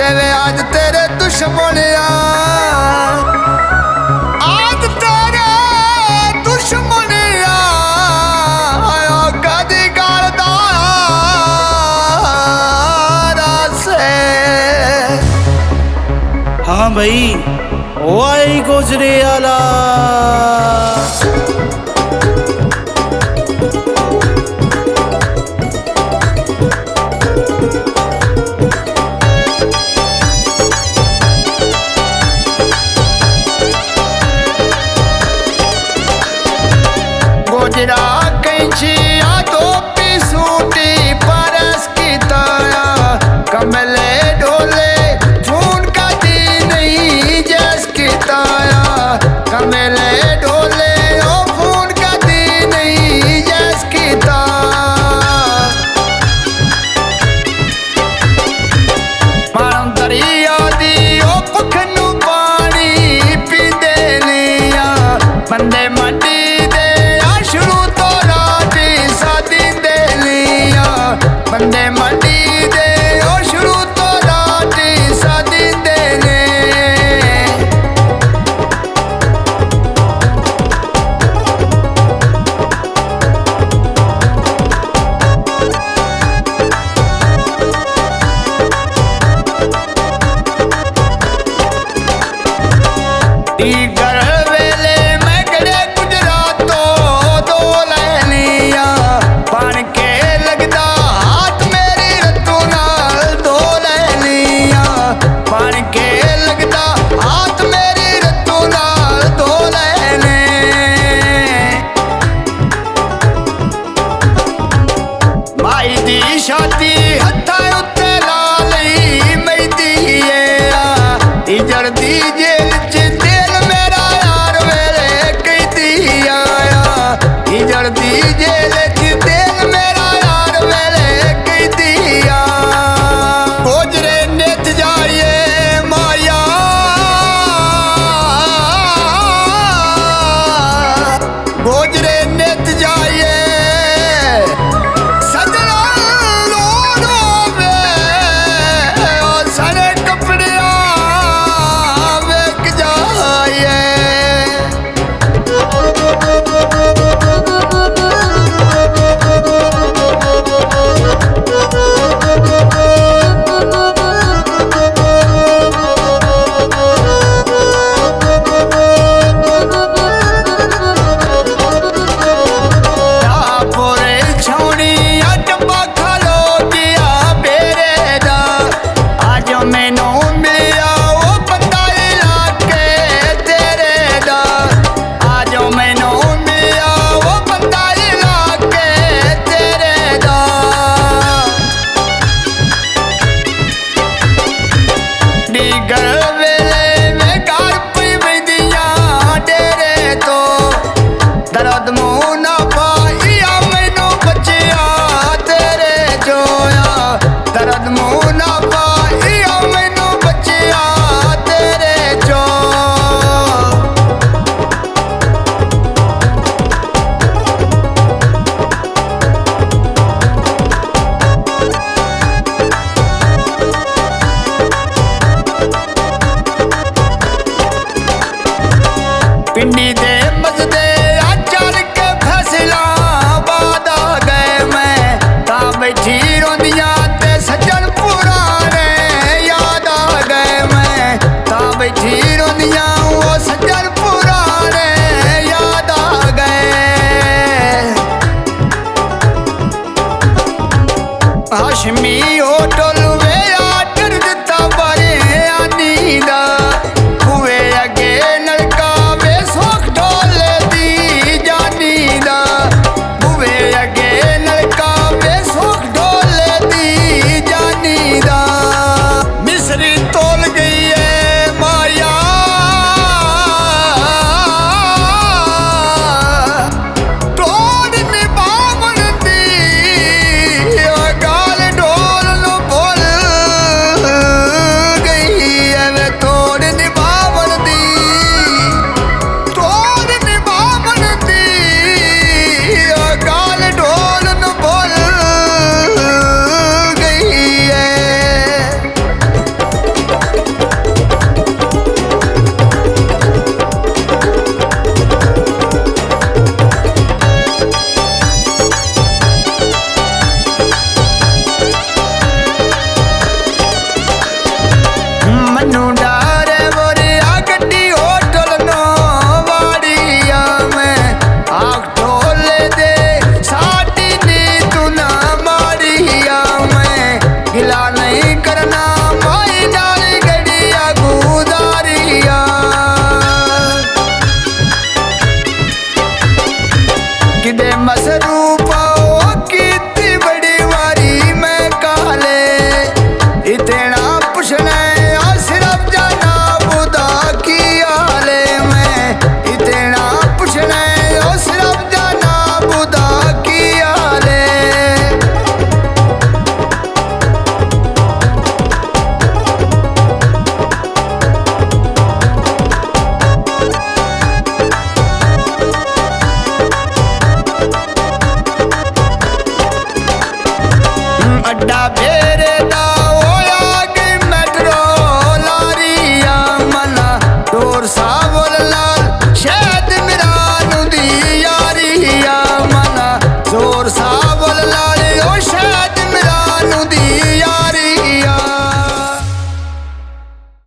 वे आज तेरे दुश्मनिया, आज तेरे दुश्मनिया कदी गालदारा से। हाँ भाई वाई गुजरे आला। गोजरा कैंची आदो पी सूटी परस की ताया, कमले ढोले फून का दी नहीं जैस की ताया, कमले ढोले ओ फून का दी नहीं जैस की ताया। मानम दरिया दी ओ पखनू पानी पी दे लिया, बंदे मंडी बंदे मंडी दे ओ शुरू तो राती सादी देने। टीगर वेले मैं गड़े गुजरातो दो लैलिया, बन के लगदा बन के लगदा हाथ मेरी रत्तू नाल धो लेने। माई दी शादी हत्था उत्ते ला लई मैदी इजड़ दी जेल च तेल मेरा यार वेले कैदी आया, इजड़ दी जेल च तेल मेरा यार वेले कैदी आया। गोजरे नित जाइए गोजरे नित जाइए सजना लोड़ो में सारे कपड़िया वेक जाइए। दर्द मुँह ना पाइया मैनू बचिया तेरे जोया, दर्द मुँह ना पाइया मैनू बचिया तेरे जो। पिंडी दे मजदे चल के फैसला बाद आ गए मैं, तां बैठी रोंदियां ते सज्जन पुराने याद आ गए मैं, तां बैठी रोंदियां वो सज्जन पुराने याद आ गए। हाशमी होटल वे आटर दिता बारे आनी दा,